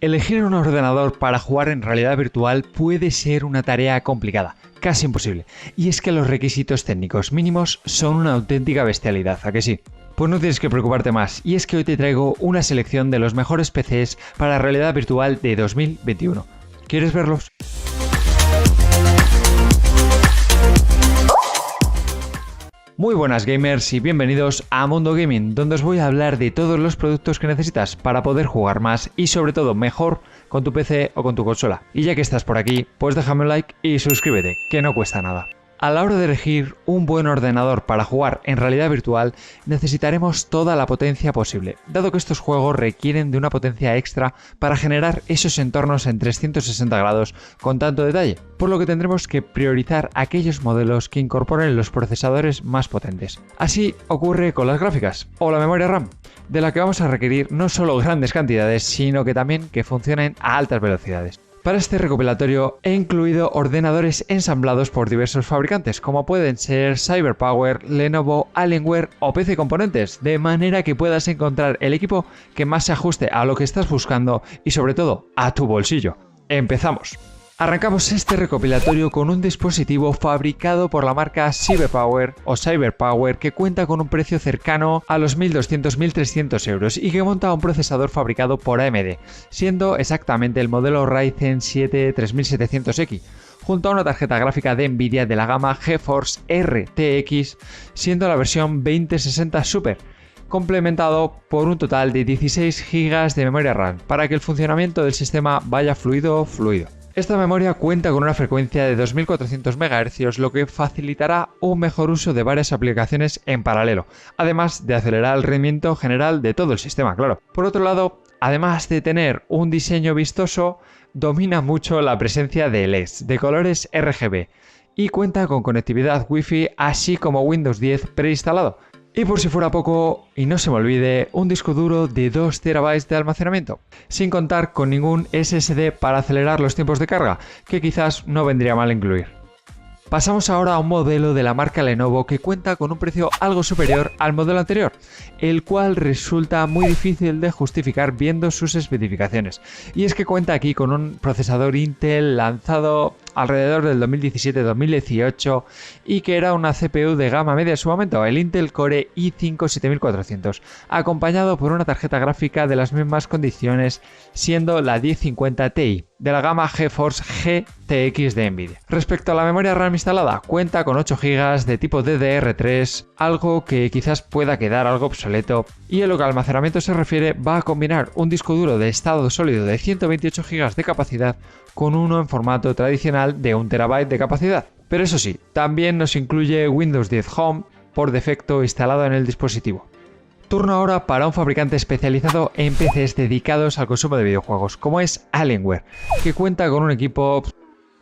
Elegir un ordenador para jugar en realidad virtual puede ser una tarea complicada, casi imposible, y es que los requisitos técnicos mínimos son una auténtica bestialidad, ¿a que sí? Pues no tienes que preocuparte más, y es que hoy te traigo una selección de los mejores PCs para realidad virtual de 2021. ¿Quieres verlos? Muy buenas gamers y bienvenidos a Mundo Gaming, donde os voy a hablar de todos los productos que necesitas para poder jugar más y sobre todo mejor con tu PC o con tu consola. Y ya que estás por aquí, pues déjame un like y suscríbete, que no cuesta nada. A la hora de elegir un buen ordenador para jugar en realidad virtual, necesitaremos toda la potencia posible, dado que estos juegos requieren de una potencia extra para generar esos entornos en 360 grados con tanto detalle, por lo que tendremos que priorizar aquellos modelos que incorporen los procesadores más potentes. Así ocurre con las gráficas o la memoria RAM, de la que vamos a requerir no solo grandes cantidades, sino que también que funcionen a altas velocidades. Para este recopilatorio he incluido ordenadores ensamblados por diversos fabricantes, como pueden ser CyberPower, Lenovo, Alienware o PC Componentes, de manera que puedas encontrar el equipo que más se ajuste a lo que estás buscando y sobre todo a tu bolsillo. ¡Empezamos! Arrancamos este recopilatorio con un dispositivo fabricado por la marca CyberPower que cuenta con un precio cercano a los 1.200-1.300 euros y que monta un procesador fabricado por AMD, siendo exactamente el modelo Ryzen 7 3700X, junto a una tarjeta gráfica de Nvidia de la gama GeForce RTX, siendo la versión 2060 Super, complementado por un total de 16 GB de memoria RAM, para que el funcionamiento del sistema vaya fluido. Esta memoria cuenta con una frecuencia de 2400 MHz, lo que facilitará un mejor uso de varias aplicaciones en paralelo, además de acelerar el rendimiento general de todo el sistema, claro. Por otro lado, además de tener un diseño vistoso, domina mucho la presencia de LEDs de colores RGB y cuenta con conectividad Wi-Fi así como Windows 10 preinstalado. Y por si fuera poco, y no se me olvide, un disco duro de 2 TB de almacenamiento, sin contar con ningún SSD para acelerar los tiempos de carga, que quizás no vendría mal incluir. Pasamos ahora a un modelo de la marca Lenovo que cuenta con un precio algo superior al modelo anterior, el cual resulta muy difícil de justificar viendo sus especificaciones. Y es que cuenta aquí con un procesador Intel lanzado alrededor del 2017-2018 y que era una CPU de gama media en su momento, el Intel Core i5-7400, acompañado por una tarjeta gráfica de las mismas condiciones, siendo la 1050 Ti de la gama GeForce GTX de Nvidia. Respecto a la memoria RAM instalada, cuenta con 8 GB de tipo DDR3, algo que quizás pueda quedar algo obsoleto, y en lo que al almacenamiento se refiere va a combinar un disco duro de estado sólido de 128 GB de capacidad con uno en formato tradicional de 1 TB de capacidad. Pero eso sí, también nos incluye Windows 10 Home por defecto instalado en el dispositivo. Turno ahora para un fabricante especializado en PCs dedicados al consumo de videojuegos, como es Alienware, que cuenta con un equipo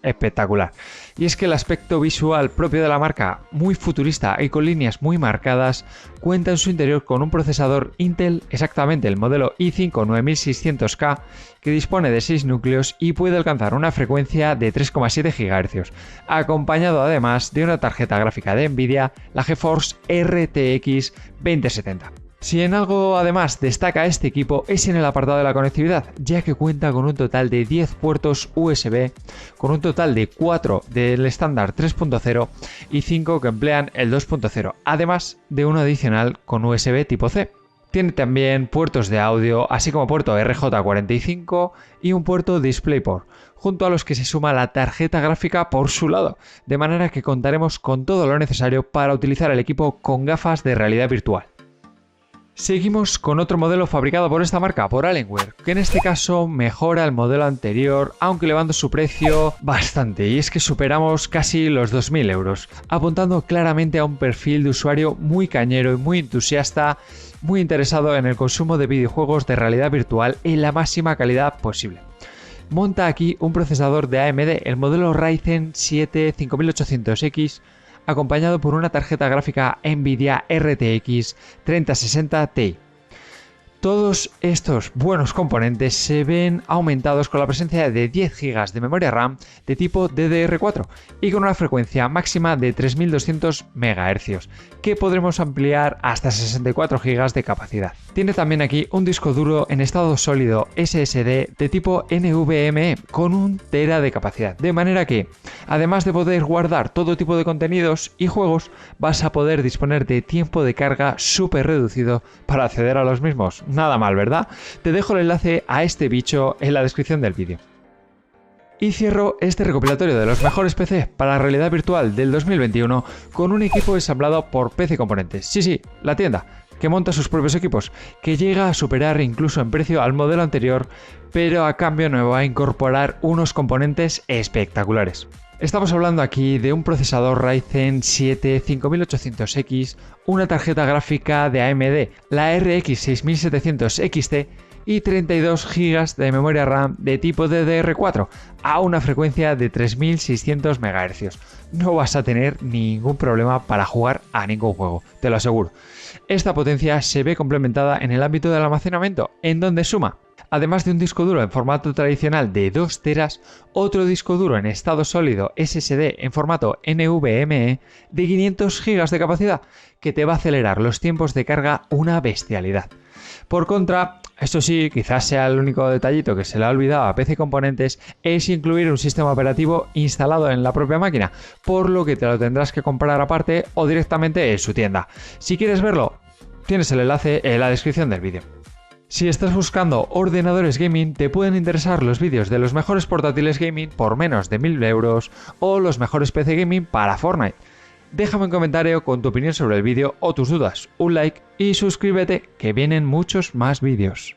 espectacular. Y es que el aspecto visual propio de la marca, muy futurista y con líneas muy marcadas, cuenta en su interior con un procesador Intel, exactamente el modelo i5-9600K, que dispone de 6 núcleos y puede alcanzar una frecuencia de 3,7 GHz, acompañado además de una tarjeta gráfica de Nvidia, la GeForce RTX 2070. Si en algo además destaca este equipo es en el apartado de la conectividad, ya que cuenta con un total de 10 puertos USB, con un total de 4 del estándar 3.0 y 5 que emplean el 2.0, además de uno adicional con USB tipo C. Tiene también puertos de audio, así como puerto RJ45 y un puerto DisplayPort, junto a los que se suma la tarjeta gráfica por su lado, de manera que contaremos con todo lo necesario para utilizar el equipo con gafas de realidad virtual. Seguimos con otro modelo fabricado por esta marca, por Alienware, que en este caso mejora el modelo anterior, aunque elevando su precio bastante, y es que superamos casi los 2.000 euros, apuntando claramente a un perfil de usuario muy cañero y muy entusiasta, muy interesado en el consumo de videojuegos de realidad virtual en la máxima calidad posible. Monta aquí un procesador de AMD, el modelo Ryzen 7 5800X, acompañado por una tarjeta gráfica Nvidia RTX 3060 Ti. Todos estos buenos componentes se ven aumentados con la presencia de 10 GB de memoria RAM de tipo DDR4 y con una frecuencia máxima de 3200 MHz, que podremos ampliar hasta 64 GB de capacidad. Tiene también aquí un disco duro en estado sólido SSD de tipo NVMe con 1 TB de capacidad, de manera que, además de poder guardar todo tipo de contenidos y juegos, vas a poder disponer de tiempo de carga súper reducido para acceder a los mismos. Nada mal, ¿verdad? Te dejo el enlace a este bicho en la descripción del vídeo. Y cierro este recopilatorio de los mejores PC para la realidad virtual del 2021 con un equipo ensamblado por PC Componentes. Sí, la tienda que monta sus propios equipos, que llega a superar incluso en precio al modelo anterior, pero a cambio no va a incorporar unos componentes espectaculares. Estamos hablando aquí de un procesador Ryzen 7 5800X, una tarjeta gráfica de AMD, la RX 6700 XT y 32 GB de memoria RAM de tipo DDR4 a una frecuencia de 3600 MHz. No vas a tener ningún problema para jugar a ningún juego, te lo aseguro. Esta potencia se ve complementada en el ámbito del almacenamiento, en donde suma, además de un disco duro en formato tradicional de 2 TB, otro disco duro en estado sólido SSD en formato NVMe de 500 GB de capacidad, que te va a acelerar los tiempos de carga una bestialidad. Por contra, esto sí, quizás sea el único detallito que se le ha olvidado a PC Componentes, es incluir un sistema operativo instalado en la propia máquina, por lo que te lo tendrás que comprar aparte o directamente en su tienda. Si quieres verlo, tienes el enlace en la descripción del vídeo. Si estás buscando ordenadores gaming, te pueden interesar los vídeos de los mejores portátiles gaming por menos de 1000 euros o los mejores PC gaming para Fortnite. Déjame un comentario con tu opinión sobre el vídeo o tus dudas, un like y suscríbete, que vienen muchos más vídeos.